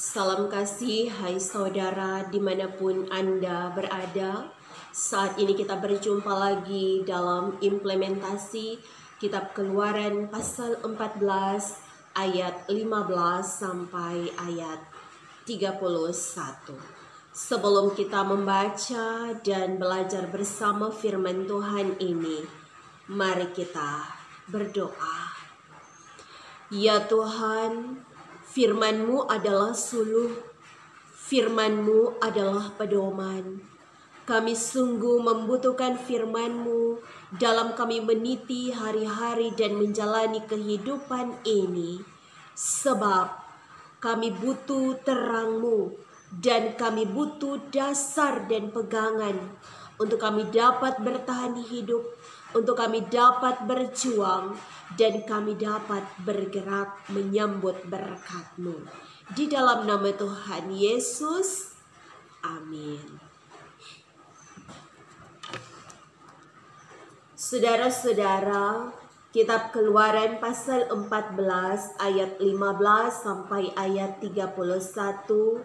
Salam kasih, hai saudara dimanapun Anda berada. Saat ini kita berjumpa lagi dalam implementasi Kitab Keluaran pasal 14 ayat 15 sampai ayat 31. Sebelum kita membaca dan belajar bersama firman Tuhan ini, mari kita berdoa. Ya Tuhan, firman-Mu adalah suluh, firman-Mu adalah pedoman. Kami sungguh membutuhkan firman-Mu dalam kami meniti hari-hari dan menjalani kehidupan ini. Sebab kami butuh terang-Mu dan kami butuh dasar dan pegangan untuk kami dapat bertahan hidup, untuk kami dapat berjuang, dan kami dapat bergerak menyambut berkat-Mu. Di dalam nama Tuhan Yesus, amin. Saudara-saudara, Kitab Keluaran pasal 14 ayat 15 sampai ayat 31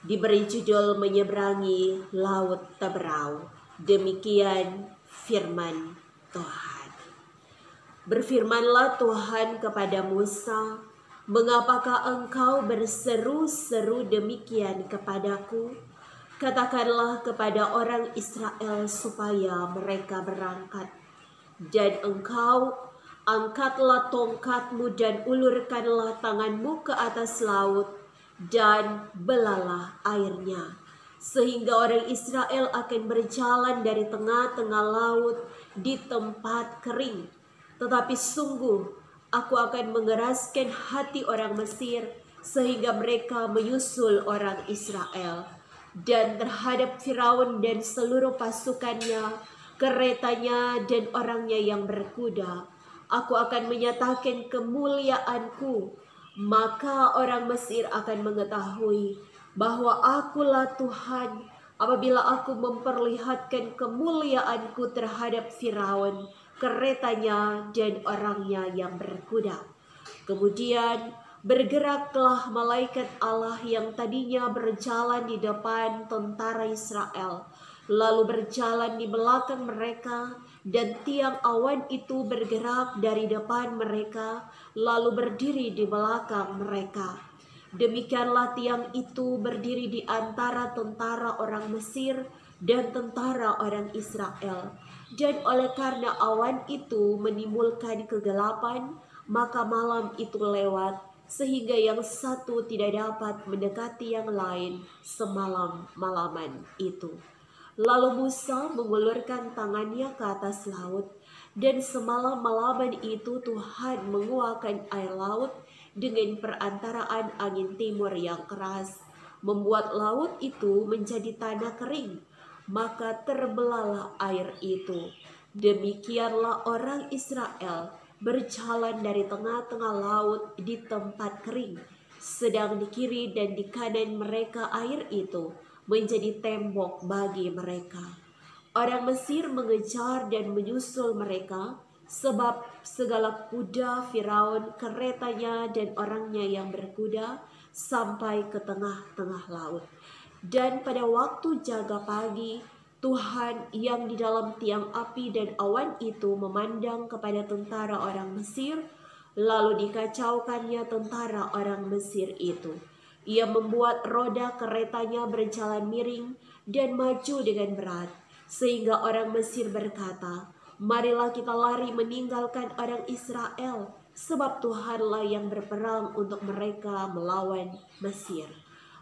diberi judul menyeberangi Laut Teberau. Demikian firman Tuhan. Berfirmanlah Tuhan kepada Musa, "Mengapakah engkau berseru-seru demikian kepadaku? Katakanlah kepada orang Israel supaya mereka berangkat. Dan engkau angkatlah tongkatmu dan ulurkanlah tanganmu ke atas laut, dan belalah airnya, sehingga orang Israel akan berjalan dari tengah-tengah laut di tempat kering. Tetapi sungguh aku akan mengeraskan hati orang Mesir sehingga mereka menyusul orang Israel. Dan terhadap Firaun dan seluruh pasukannya, keretanya dan orangnya yang berkuda, aku akan menyatakan kemuliaanku. Maka orang Mesir akan mengetahui bahwa akulah Tuhan apabila aku memperlihatkan kemuliaanku terhadap Firaun, keretanya dan orangnya yang berkuda." Kemudian bergeraklah malaikat Allah yang tadinya berjalan di depan tentara Israel, lalu berjalan di belakang mereka, dan tiang awan itu bergerak dari depan mereka, lalu berdiri di belakang mereka. Demikianlah tiang itu berdiri di antara tentara orang Mesir dan tentara orang Israel. Dan oleh karena awan itu menimbulkan kegelapan, maka malam itu lewat, sehingga yang satu tidak dapat mendekati yang lain semalam-malaman itu. Lalu Musa mengulurkan tangannya ke atas laut, dan semalam-malaman itu Tuhan menguakkan air laut dengan perantaraan angin timur yang keras, membuat laut itu menjadi tanah kering, maka terbelahlah air itu. Demikianlah orang Israel berjalan dari tengah-tengah laut di tempat kering, sedang di kiri dan di kanan mereka air itu menjadi tembok bagi mereka. Orang Mesir mengejar dan menyusul mereka, sebab segala kuda Firaun, keretanya dan orangnya yang berkuda sampai ke tengah-tengah laut. Dan pada waktu jaga pagi, Tuhan yang di dalam tiang api dan awan itu memandang kepada tentara orang Mesir, lalu dikacaukannya tentara orang Mesir itu. Ia membuat roda keretanya berjalan miring dan maju dengan berat, sehingga orang Mesir berkata, "Marilah kita lari meninggalkan orang Israel, sebab Tuhanlah yang berperang untuk mereka melawan Mesir."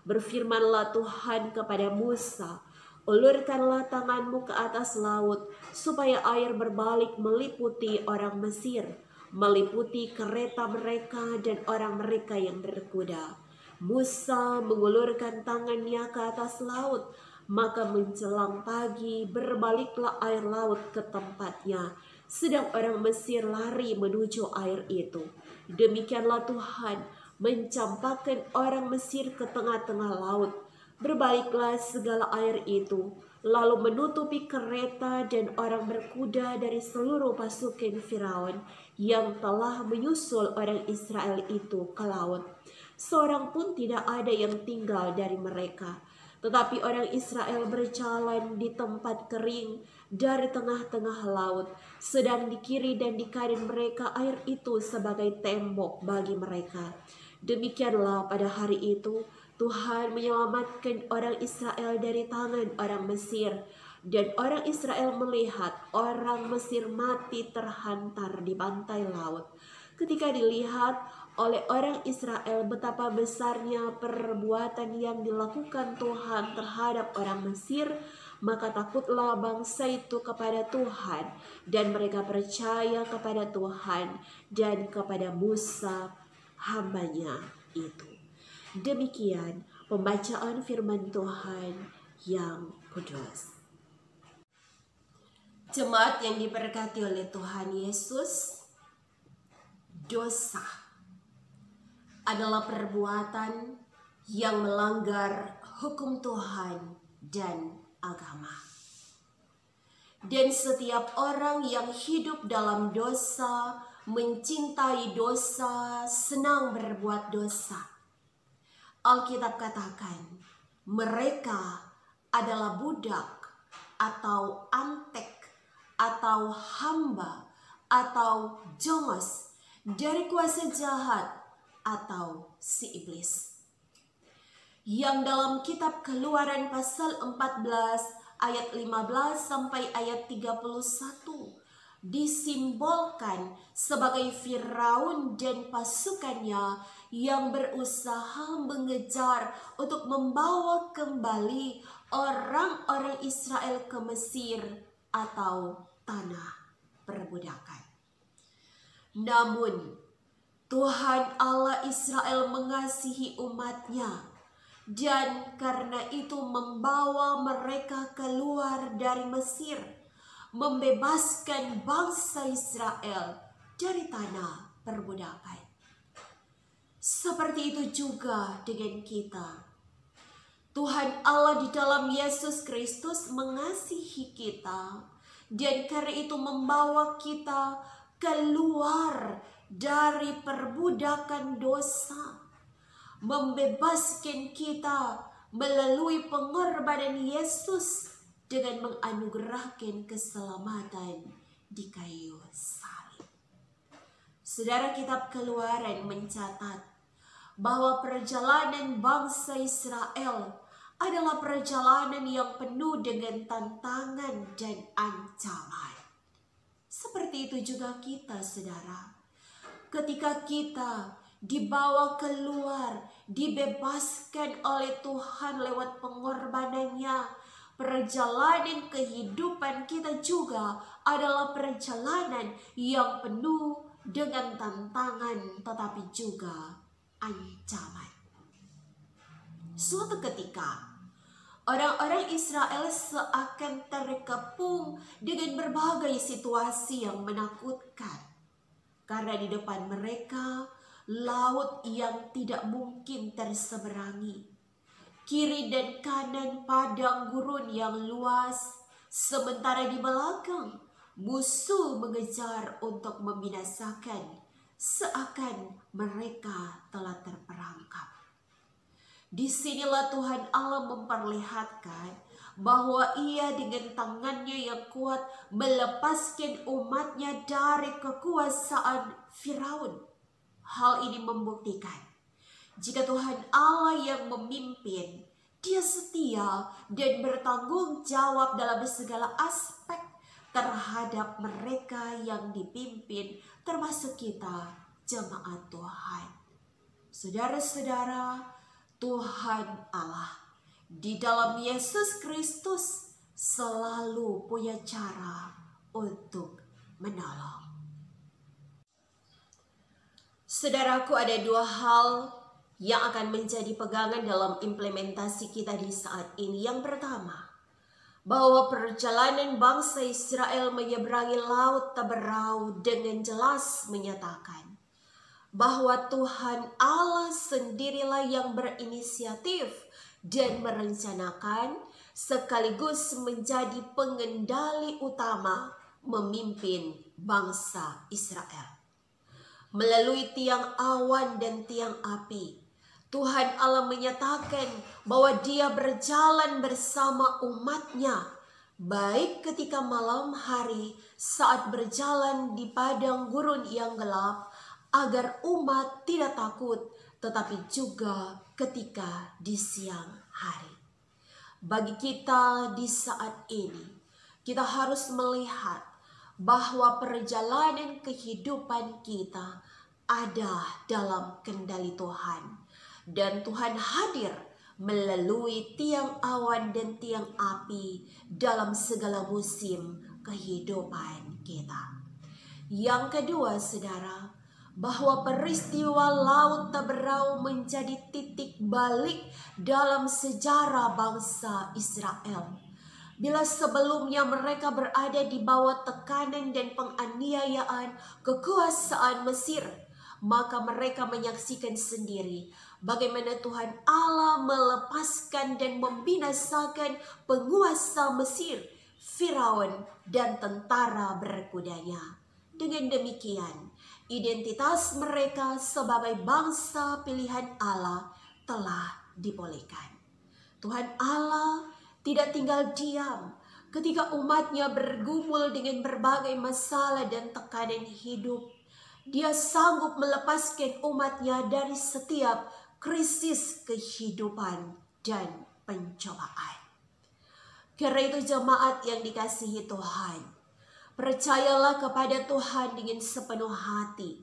Berfirmanlah Tuhan kepada Musa, "Ulurkanlah tanganmu ke atas laut, supaya air berbalik meliputi orang Mesir, meliputi kereta mereka dan orang mereka yang berkuda." Musa mengulurkan tangannya ke atas laut, maka menjelang pagi berbaliklah air laut ke tempatnya, sedang orang Mesir lari menuju air itu. Demikianlah Tuhan mencampakkan orang Mesir ke tengah-tengah laut. Berbaliklah segala air itu, lalu menutupi kereta dan orang berkuda dari seluruh pasukan Firaun yang telah menyusul orang Israel itu ke laut. seorang pun tidak ada yang tinggal dari mereka. Tetapi orang Israel berjalan di tempat kering dari tengah-tengah laut, sedang di kiri dan di kanan mereka air itu sebagai tembok bagi mereka. Demikianlah pada hari itu Tuhan menyelamatkan orang Israel dari tangan orang Mesir. Dan orang Israel melihat orang Mesir mati terhantar di pantai laut. Ketika dilihat oleh orang Israel betapa besarnya perbuatan yang dilakukan Tuhan terhadap orang Mesir, maka takutlah bangsa itu kepada Tuhan, dan mereka percaya kepada Tuhan dan kepada Musa hambanya itu. Demikian pembacaan firman Tuhan yang kudus. Jemaat yang diberkati oleh Tuhan Yesus, dosa adalah perbuatan yang melanggar hukum Tuhan dan agama. Dan setiap orang yang hidup dalam dosa, mencintai dosa, senang berbuat dosa. Alkitab katakan, mereka adalah budak atau antek atau hamba atau jongos dari kuasa jahat atau si iblis. Yang dalam kitab Keluaran pasal 14 ayat 15 sampai ayat 31 disimbolkan sebagai Firaun dan pasukannya yang berusaha mengejar untuk membawa kembali orang-orang Israel ke Mesir atau tanah perbudakan. Namun Tuhan Allah Israel mengasihi umatnya, dan karena itu membawa mereka keluar dari Mesir, membebaskan bangsa Israel dari tanah perbudakan. Seperti itu juga dengan kita. Tuhan Allah di dalam Yesus Kristus mengasihi kita, dan karena itu membawa kita keluar dari perbudakan dosa, membebaskan kita melalui pengorbanan Yesus dengan menganugerahkan keselamatan di kayu salib. Saudara, kitab Keluaran mencatat bahwa perjalanan bangsa Israel adalah perjalanan yang penuh dengan tantangan dan ancaman. Seperti itu juga kita, saudara. Ketika kita dibawa keluar, dibebaskan oleh Tuhan lewat pengorbanannya, perjalanan kehidupan kita juga adalah perjalanan yang penuh dengan tantangan tetapi juga ancaman. Suatu ketika orang-orang Israel seakan terkepung dengan berbagai situasi yang menakutkan. Karena di depan mereka laut yang tidak mungkin terseberangi. Kiri dan kanan padang gurun yang luas. Sementara di belakang musuh mengejar untuk membinasakan. Seakan mereka telah terperangkap. Disinilah Tuhan Allah memperlihatkan bahwa Ia dengan tangannya yang kuat melepaskan umatnya dari kekuasaan Firaun. Hal ini membuktikan jika Tuhan Allah yang memimpin, Dia setia dan bertanggung jawab dalam segala aspek terhadap mereka yang dipimpin, termasuk kita, jemaat Tuhan. Saudara-saudara, Tuhan Allah di dalam Yesus Kristus selalu punya cara untuk menolong. Saudaraku, ada dua hal yang akan menjadi pegangan dalam implementasi kita di saat ini. Yang pertama, bahwa perjalanan bangsa Israel menyeberangi laut Teberau dengan jelas menyatakan bahwa Tuhan Allah sendirilah yang berinisiatif dan merencanakan sekaligus menjadi pengendali utama memimpin bangsa Israel. Melalui tiang awan dan tiang api, Tuhan Allah menyatakan bahwa Dia berjalan bersama umatnya, baik ketika malam hari saat berjalan di padang gurun yang gelap, agar umat tidak takut, tetapi juga ketika di siang hari. Bagi kita di saat ini, kita harus melihat bahwa perjalanan kehidupan kita ada dalam kendali Tuhan. Dan Tuhan hadir melalui tiang awan dan tiang api dalam segala musim kehidupan kita. Yang kedua, saudara, bahwa peristiwa Laut Teberau menjadi titik balik dalam sejarah bangsa Israel. Bila sebelumnya mereka berada di bawah tekanan dan penganiayaan kekuasaan Mesir, maka mereka menyaksikan sendiri bagaimana Tuhan Allah melepaskan dan membinasakan penguasa Mesir, Firaun, dan tentara berkudanya. Dengan demikian, identitas mereka sebagai bangsa pilihan Allah telah dipulihkan. Tuhan Allah tidak tinggal diam ketika umatnya bergumul dengan berbagai masalah dan tekanan hidup. Dia sanggup melepaskan umatnya dari setiap krisis kehidupan dan pencobaan. Karena itu jemaat yang dikasihi Tuhan, percayalah kepada Tuhan dengan sepenuh hati.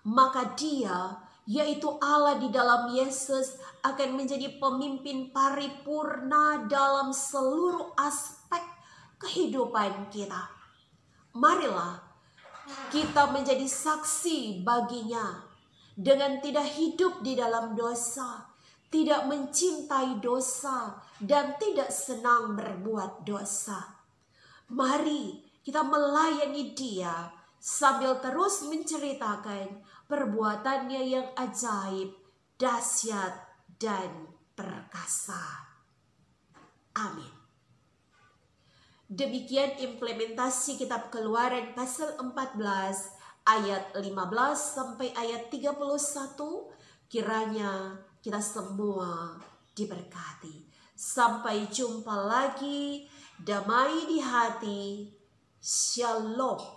Maka Dia, yaitu Allah di dalam Yesus, akan menjadi pemimpin paripurna dalam seluruh aspek kehidupan kita. Marilah kita menjadi saksi baginya dengan tidak hidup di dalam dosa, tidak mencintai dosa, dan tidak senang berbuat dosa. Mari kita melayani Dia sambil terus menceritakan perbuatannya yang ajaib, dahsyat, dan perkasa. Amin. Demikian implementasi kitab Keluaran pasal 14 ayat 15 sampai ayat 31. Kiranya kita semua diberkati. Sampai jumpa lagi. Damai di hati. Shalom.